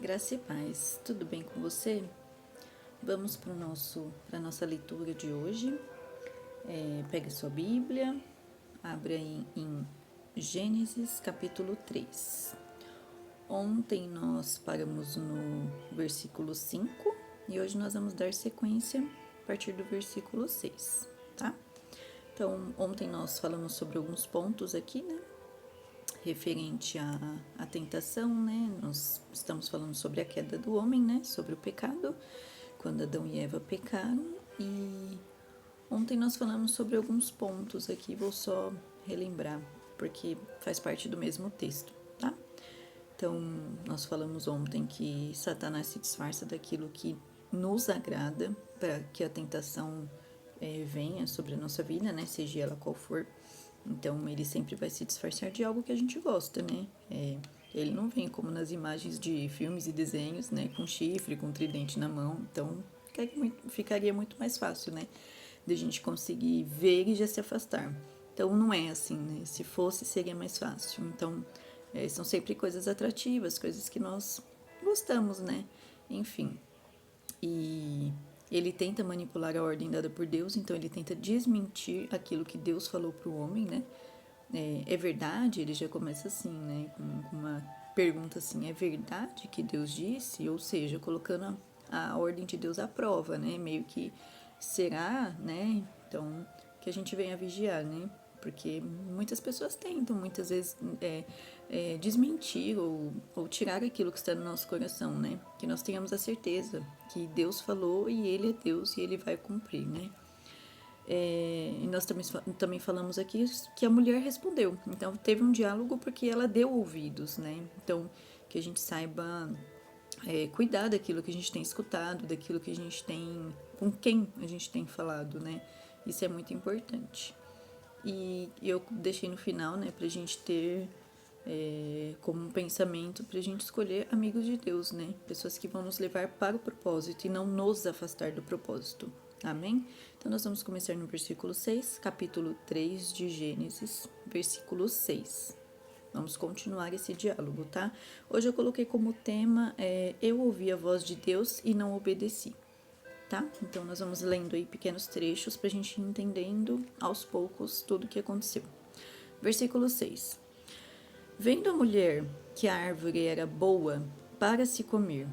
Graça e paz, tudo bem com você? Vamos para a nossa leitura de hoje. Pegue sua Bíblia, abra em Gênesis capítulo 3. Ontem nós paramos no versículo 5 e hoje nós vamos dar sequência a partir do versículo 6, tá? Então, ontem nós falamos sobre alguns pontos aqui, né? Referente à tentação, né? Nós estamos falando sobre a queda do homem, né? Sobre o pecado, quando Adão e Eva pecaram. E ontem nós falamos sobre alguns pontos aqui, vou só relembrar, porque faz parte do mesmo texto, tá? Então, nós falamos ontem que Satanás se disfarça daquilo que nos agrada, para que a tentação venha sobre a nossa vida, né? Seja ela qual for. Então, ele sempre vai se disfarçar de algo que a gente gosta, né? Ele não vem como nas imagens de filmes e desenhos, né? Com chifre, com tridente na mão. Então, ficaria muito mais fácil, né? De a gente conseguir ver e já se afastar. Então, não é assim, né? Se fosse, seria mais fácil. Então, são sempre coisas atrativas, coisas que nós gostamos, né? Enfim. E ele tenta manipular a ordem dada por Deus, então ele tenta desmentir aquilo que Deus falou para o homem, né? É verdade? Ele já começa assim, né? Com uma pergunta assim: é verdade que Deus disse? Ou seja, colocando a ordem de Deus à prova, né? Meio que será, né? Então, que a gente venha vigiar, né? Porque muitas pessoas tentam, muitas vezes, desmentir ou tirar aquilo que está no nosso coração, né? Que nós tenhamos a certeza que Deus falou e Ele é Deus e Ele vai cumprir, né? E nós também falamos aqui que a mulher respondeu. Então, teve um diálogo porque ela deu ouvidos, né? Então, que a gente saiba cuidar daquilo que a gente tem escutado, daquilo que a gente tem, com quem a gente tem falado, né? Isso é muito importante. E eu deixei no final, né, pra gente ter como um pensamento, pra gente escolher amigos de Deus, né? Pessoas que vão nos levar para o propósito e não nos afastar do propósito. Amém? Então, nós vamos começar no versículo 6, capítulo 3 de Gênesis, versículo 6. Vamos continuar esse diálogo, tá? Hoje eu coloquei como tema eu ouvi a voz de Deus e não obedeci, tá? Então nós vamos lendo aí pequenos trechos pra gente ir entendendo aos poucos tudo o que aconteceu. Versículo 6. Vendo a mulher que a árvore era boa para se comer,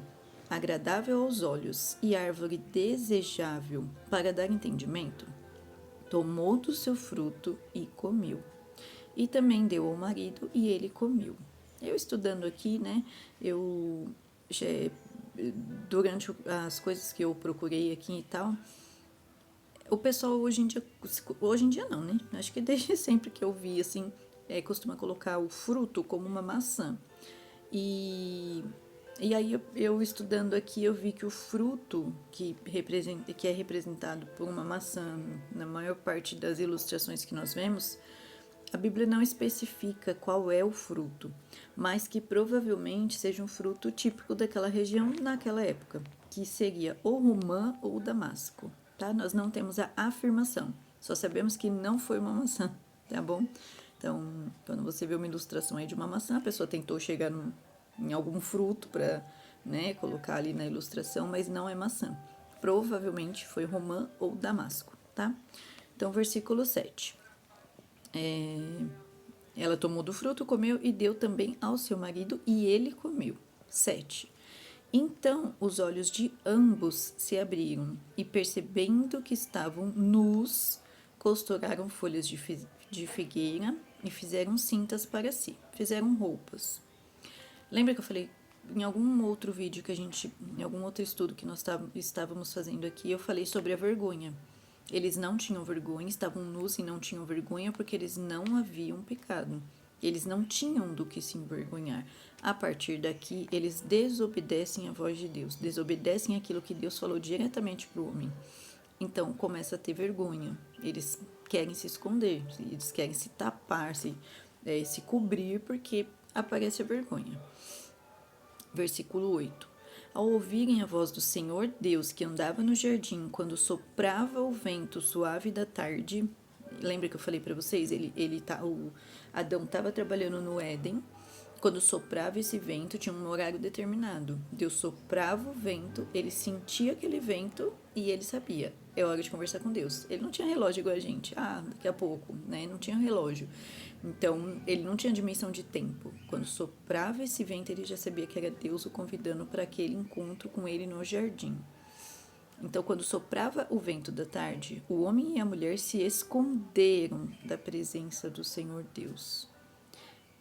agradável aos olhos e árvore desejável para dar entendimento, tomou do seu fruto e comeu. E também deu ao marido e ele comeu. Eu estudando aqui, né, eu durante as coisas que eu procurei aqui e tal, o pessoal hoje em dia não, né? Acho que desde sempre que eu vi, assim, costuma colocar o fruto como uma maçã. E, e aí eu estudando aqui, eu vi que o fruto que é representado por uma maçã na maior parte das ilustrações que nós vemos, a Bíblia não especifica qual é o fruto, mas que provavelmente seja um fruto típico daquela região naquela época, que seria ou romã ou damasco, tá? Nós não temos a afirmação, só sabemos que não foi uma maçã, tá bom? Então, quando você vê uma ilustração aí de uma maçã, a pessoa tentou chegar em algum fruto para, né, colocar ali na ilustração, mas não é maçã. Provavelmente foi romã ou damasco, tá? Então, versículo 7. Ela tomou do fruto, comeu e deu também ao seu marido, e ele comeu. 7. Então os olhos de ambos se abriram, e percebendo que estavam nus, costuraram folhas de figueira e fizeram cintas para si, fizeram roupas. Lembra que eu falei em algum outro vídeo em algum outro estudo que nós estávamos fazendo aqui, eu falei sobre a vergonha. Eles não tinham vergonha, estavam nus e não tinham vergonha porque eles não haviam pecado. Eles não tinham do que se envergonhar. A partir daqui, eles desobedecem a voz de Deus, desobedecem aquilo que Deus falou diretamente para o homem. Então, começa a ter vergonha. Eles querem se esconder, eles querem se tapar, se cobrir, porque aparece a vergonha. Versículo 8. Ao ouvirem a voz do Senhor Deus que andava no jardim quando soprava o vento suave da tarde, lembra que eu falei para vocês? O Adão estava trabalhando no Éden Quando soprava esse vento, tinha um horário determinado. Deus soprava o vento, ele sentia aquele vento e ele sabia. É hora de conversar com Deus. Ele não tinha relógio igual a gente. Daqui a pouco, né? Não tinha relógio. Então, ele não tinha dimensão de tempo. Quando soprava esse vento, ele já sabia que era Deus o convidando para aquele encontro com ele no jardim. Então, quando soprava o vento da tarde, o homem e a mulher se esconderam da presença do Senhor Deus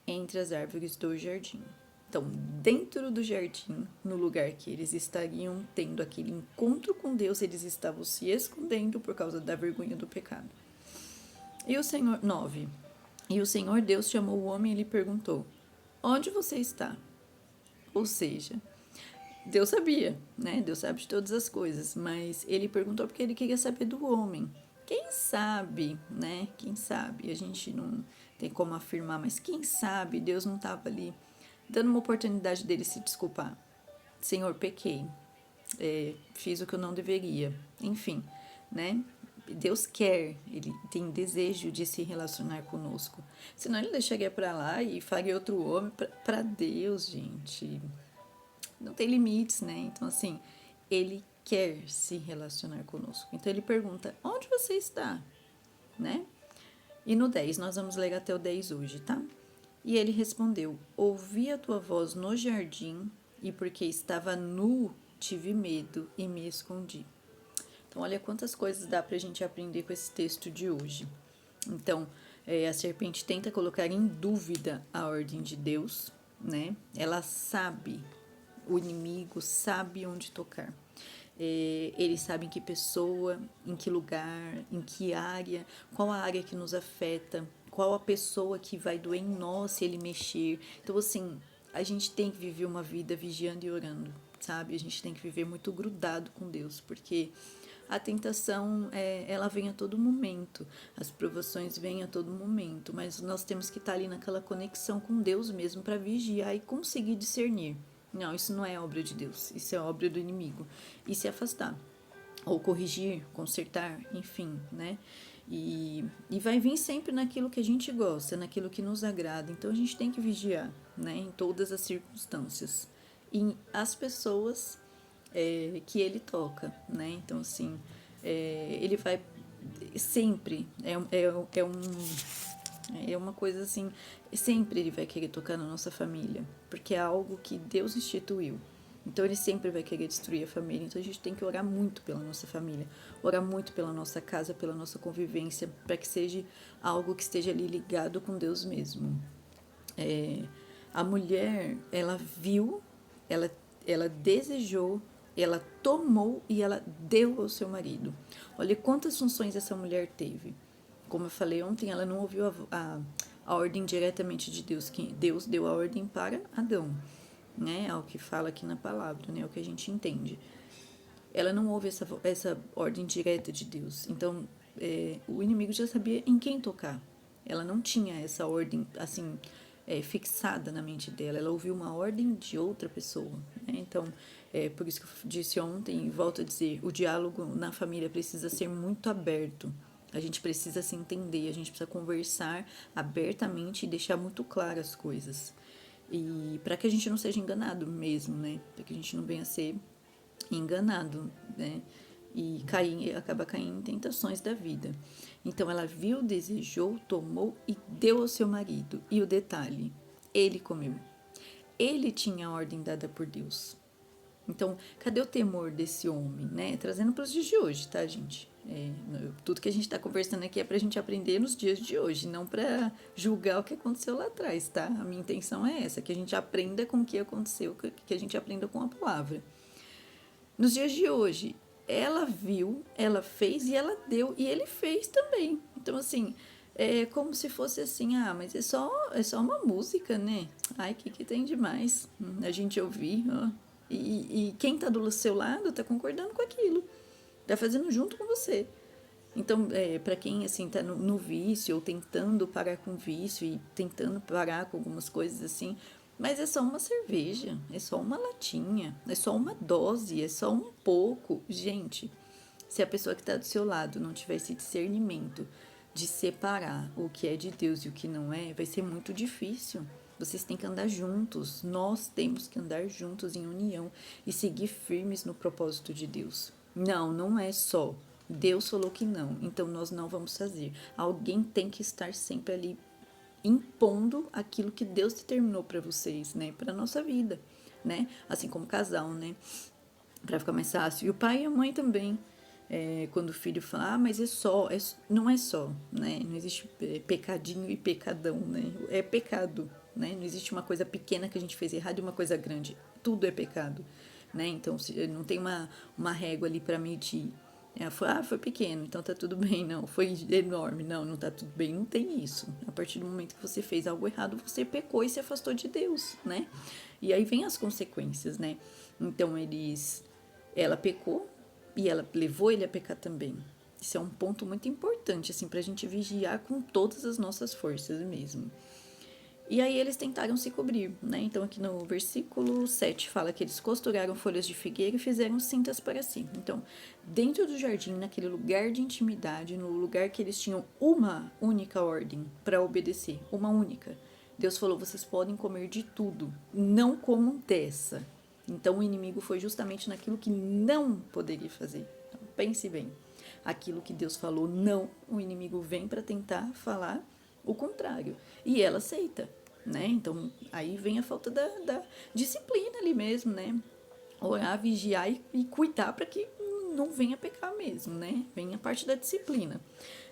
entre as árvores do jardim. Então, dentro do jardim, no lugar que eles estariam tendo aquele encontro com Deus, eles estavam se escondendo por causa da vergonha do pecado. E o Senhor, 9. E o Senhor Deus chamou o homem e lhe perguntou: onde você está? Ou seja, Deus sabia, né? Deus sabe de todas as coisas, mas ele perguntou porque ele queria saber do homem. Quem sabe, né? Quem sabe? A gente não tem como afirmar, mas quem sabe Deus não estava ali dando uma oportunidade dele se desculpar. Senhor, pequei, fiz o que eu não deveria. Enfim, né? Deus quer, ele tem desejo de se relacionar conosco. Senão ele deixaria para lá e faria outro homem. Para Deus, gente, não tem limites, né? Então, assim, ele quer se relacionar conosco. Então, ele pergunta, onde você está? Né? E no 10, nós vamos ler até o 10 hoje, tá? E ele respondeu, ouvi a tua voz no jardim e porque estava nu, tive medo e me escondi. Então, olha quantas coisas dá pra gente aprender com esse texto de hoje. Então, a serpente tenta colocar em dúvida a ordem de Deus, né? Ela sabe, o inimigo sabe onde tocar. Eles sabem que pessoa, em que lugar, em que área, qual a área que nos afeta, qual a pessoa que vai doer em nós se ele mexer. Então, assim, a gente tem que viver uma vida vigiando e orando, sabe? A gente tem que viver muito grudado com Deus, porque a tentação, ela vem a todo momento, as provações vêm a todo momento, mas nós temos que estar ali naquela conexão com Deus mesmo para vigiar e conseguir discernir. Não, isso não é obra de Deus, isso é obra do inimigo. E se afastar, ou corrigir, consertar, enfim, né? E vai vir sempre naquilo que a gente gosta, naquilo que nos agrada. Então a gente tem que vigiar, né? Em todas as circunstâncias. E as pessoas que ele toca, né? Então, assim, ele vai sempre, é uma coisa assim, sempre ele vai querer tocar na nossa família, porque é algo que Deus instituiu. Então ele sempre vai querer destruir a família. Então a gente tem que orar muito pela nossa família, orar muito pela nossa casa, pela nossa convivência, para que seja algo que esteja ali ligado com Deus mesmo. A mulher, ela viu, ela desejou, ela tomou e ela deu ao seu marido. Olha quantas funções essa mulher teve. Como eu falei ontem, ela não ouviu a ordem diretamente de Deus, que Deus deu a ordem para Adão, né? É o que fala aqui na palavra, né? É o que a gente entende. Ela não ouve essa ordem direta de Deus. Então, o inimigo já sabia em quem tocar. Ela não tinha essa ordem, assim, fixada na mente dela. Ela ouviu uma ordem de outra pessoa, né? Então, por isso que eu disse ontem e volto a dizer, o diálogo na família precisa ser muito aberto. A gente precisa se entender, a gente precisa conversar abertamente e deixar muito claras as coisas. E para que a gente não seja enganado mesmo, né? Para que a gente não venha a ser enganado, né? E acaba caindo em tentações da vida. Então ela viu, desejou, tomou e deu ao seu marido. E o detalhe, ele comeu. Ele tinha a ordem dada por Deus. Então, cadê o temor desse homem, né? Trazendo para os dias de hoje, tá, gente? Tudo que a gente está conversando aqui é para a gente aprender nos dias de hoje, não para julgar o que aconteceu lá atrás, tá? A minha intenção é essa, que a gente aprenda com o que aconteceu, que a gente aprenda com a palavra. Nos dias de hoje, ela viu, ela fez e ela deu, e ele fez também. Então, assim, é como se fosse assim, mas é só uma música, né? Ai, que tem demais a gente ouvir, ó. E quem tá do seu lado tá concordando com aquilo, tá fazendo junto com você. Então, para quem assim tá no vício ou tentando parar com o vício e tentando parar com algumas coisas assim, mas é só uma cerveja, é só uma latinha, é só uma dose, é só um pouco. Gente, se a pessoa que está do seu lado não tiver esse discernimento de separar o que é de Deus e o que não é, vai ser muito difícil. Vocês têm que andar juntos. Nós temos que andar juntos em união e seguir firmes no propósito de Deus. Não, não é só. Deus falou que não, então nós não vamos fazer. Alguém tem que estar sempre ali impondo aquilo que Deus determinou para vocês, né? Para nossa vida, né? Assim como casal, né? Para ficar mais fácil. E o pai e a mãe também. Quando o filho fala, mas não é só, né? Não existe pecadinho e pecadão, né? É pecado, né? Não existe uma coisa pequena que a gente fez errado e uma coisa grande. Tudo é pecado, né? Então, não tem uma régua ali para medir. Foi pequeno, então tá tudo bem. Não, foi enorme. Não, não tá tudo bem. Não tem isso. A partir do momento que você fez algo errado, você pecou e se afastou de Deus, né? E aí vem as consequências, né? Então, ela pecou e ela levou ele a pecar também. Isso é um ponto muito importante, assim, pra gente vigiar com todas as nossas forças mesmo. E aí eles tentaram se cobrir, né? Então aqui no versículo 7 fala que eles costuraram folhas de figueira e fizeram cintas para si. Então, dentro do jardim, naquele lugar de intimidade, no lugar que eles tinham uma única ordem para obedecer, uma única. Deus falou, vocês podem comer de tudo, não comam dessa. Então o inimigo foi justamente naquilo que não poderia fazer. Então, pense bem. Aquilo que Deus falou não, o inimigo vem para tentar falar o contrário. E ela aceita, né? Então, aí vem a falta da disciplina ali mesmo, né? Orar, vigiar e cuidar para que não venha pecar mesmo, né? Vem a parte da disciplina.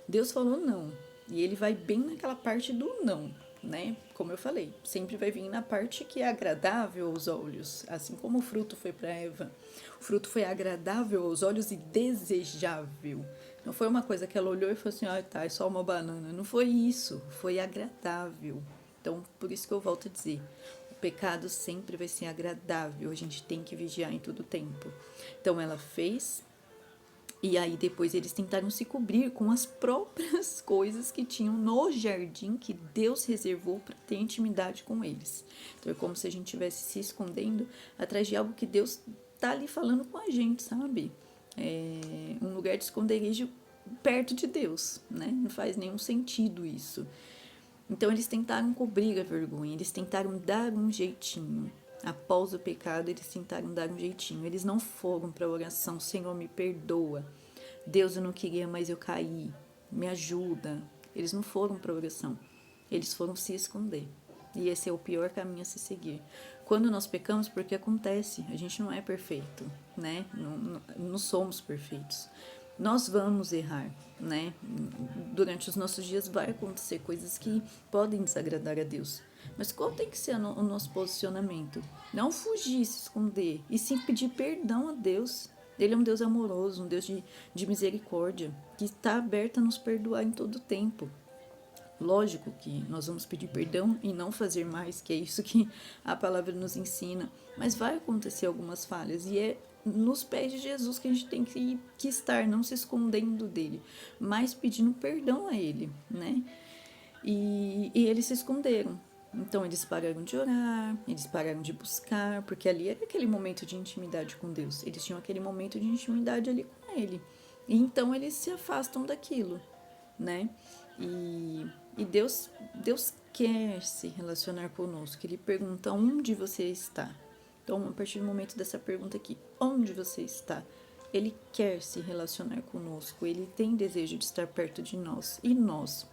Deus falou não. E ele vai bem naquela parte do não, né? Como eu falei, sempre vai vir na parte que é agradável aos olhos. Assim como o fruto foi para Eva. O fruto foi agradável aos olhos e desejável. Não foi uma coisa que ela olhou e falou assim, tá, é só uma banana. Não foi isso, foi agradável. Então, por isso que eu volto a dizer, o pecado sempre vai ser agradável, a gente tem que vigiar em todo tempo. Então, ela fez, e aí depois eles tentaram se cobrir com as próprias coisas que tinham no jardim que Deus reservou para ter intimidade com eles. Então, é como se a gente estivesse se escondendo atrás de algo que Deus tá ali falando com a gente, sabe? Um lugar de esconderijo perto de Deus, né? Não faz nenhum sentido isso. Então eles tentaram cobrir a vergonha, eles tentaram dar um jeitinho. Após o pecado, eles tentaram dar um jeitinho. Eles não foram para a oração, Senhor, me perdoa. Deus, eu não queria, mas eu caí. Me ajuda. Eles não foram para a oração. Eles foram se esconder. E esse é o pior caminho a se seguir. Quando nós pecamos, porque acontece, a gente não é perfeito, né? Não somos perfeitos. Nós vamos errar, né? Durante os nossos dias vai acontecer coisas que podem desagradar a Deus. Mas qual tem que ser o nosso posicionamento? Não fugir, se esconder, e sim pedir perdão a Deus. Ele é um Deus amoroso, um Deus de misericórdia, que está aberto a nos perdoar em todo o tempo. Lógico que nós vamos pedir perdão e não fazer mais, que é isso que a palavra nos ensina. Mas vai acontecer algumas falhas e é nos pés de Jesus que a gente tem que estar, não se escondendo dele, mas pedindo perdão a ele, né? E eles se esconderam. Então eles pararam de orar, eles pararam de buscar, porque ali era aquele momento de intimidade com Deus. Eles tinham aquele momento de intimidade ali com ele. E então eles se afastam daquilo, né? E Deus quer se relacionar conosco. Ele pergunta onde você está. Então, a partir do momento dessa pergunta aqui, onde você está? Ele quer se relacionar conosco. Ele tem desejo de estar perto de nós. E nós?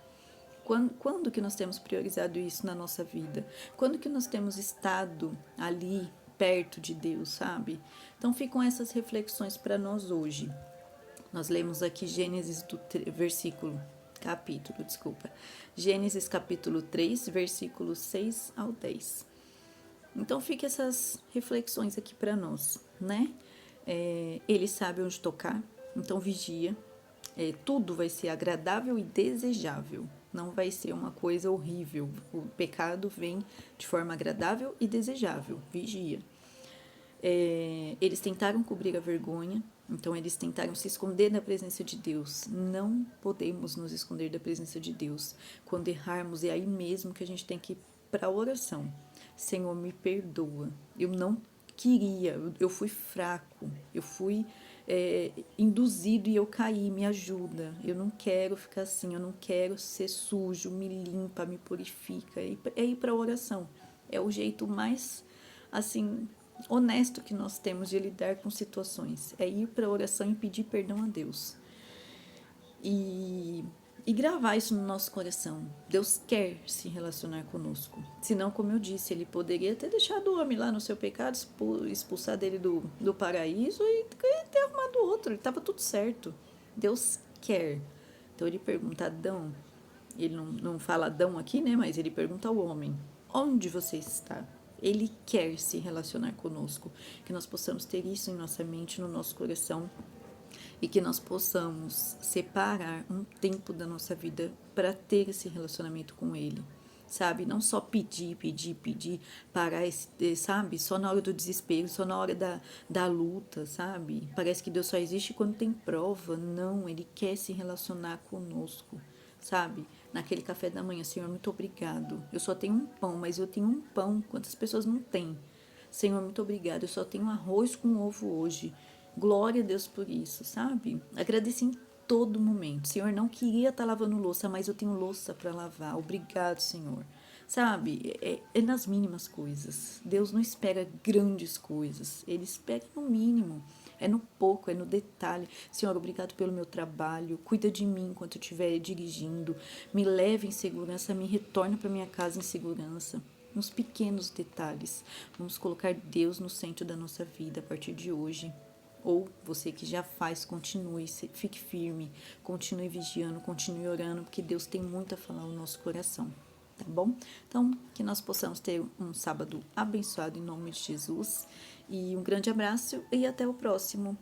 Quando que nós temos priorizado isso na nossa vida? Quando que nós temos estado ali, perto de Deus, sabe? Então, ficam essas reflexões para nós hoje. Nós lemos aqui Gênesis Gênesis capítulo 3, versículos 6 ao 10. Então, fica essas reflexões aqui para nós, né? Ele sabe onde tocar, então vigia. Tudo vai ser agradável e desejável, não vai ser uma coisa horrível. O pecado vem de forma agradável e desejável, vigia. Eles tentaram cobrir a vergonha, então eles tentaram se esconder da presença de Deus. Não podemos nos esconder da presença de Deus. Quando errarmos, é aí mesmo que a gente tem que ir para a oração. Senhor, me perdoa. Eu não queria, eu fui fraco, eu fui induzido e eu caí, me ajuda. Eu não quero ficar assim, eu não quero ser sujo, me limpa, me purifica. É ir para a oração. É o jeito mais, assim, honesto que nós temos de lidar com situações. É ir para a oração e pedir perdão a Deus. E, e gravar isso no nosso coração. Deus quer se relacionar conosco. Senão, como eu disse, ele poderia ter deixado o homem lá no seu pecado, expulsar dele do paraíso e ter arrumado outro. Ele estava tudo certo. Deus quer. Então ele pergunta a Adão, ele não fala Adão aqui, né? Mas ele pergunta ao homem: onde você está? Ele quer se relacionar conosco. Que nós possamos ter isso em nossa mente, no nosso coração, e que nós possamos separar um tempo da nossa vida para ter esse relacionamento com Ele, sabe? Não só pedir, parar, sabe? Só na hora do desespero, só na hora da luta, sabe? Parece que Deus só existe quando tem prova. Não, Ele quer se relacionar conosco, sabe? Naquele café da manhã, Senhor, muito obrigado. Eu só tenho um pão, mas eu tenho um pão. Quantas pessoas não têm? Senhor, muito obrigado. Eu só tenho arroz com ovo hoje. Glória a Deus por isso, sabe? Agradeci em todo momento. Senhor, não queria estar lavando louça, mas eu tenho louça para lavar. Obrigado, Senhor. Sabe? É nas mínimas coisas. Deus não espera grandes coisas. Ele espera no mínimo. É no pouco, é no detalhe. Senhor, obrigado pelo meu trabalho. Cuida de mim enquanto eu estiver dirigindo. Me leve em segurança, me retorne para minha casa em segurança. Nos pequenos detalhes. Vamos colocar Deus no centro da nossa vida a partir de hoje. Ou você que já faz, continue, fique firme, continue vigiando, continue orando, porque Deus tem muito a falar no nosso coração, tá bom? Então, que nós possamos ter um sábado abençoado em nome de Jesus. E um grande abraço e até o próximo.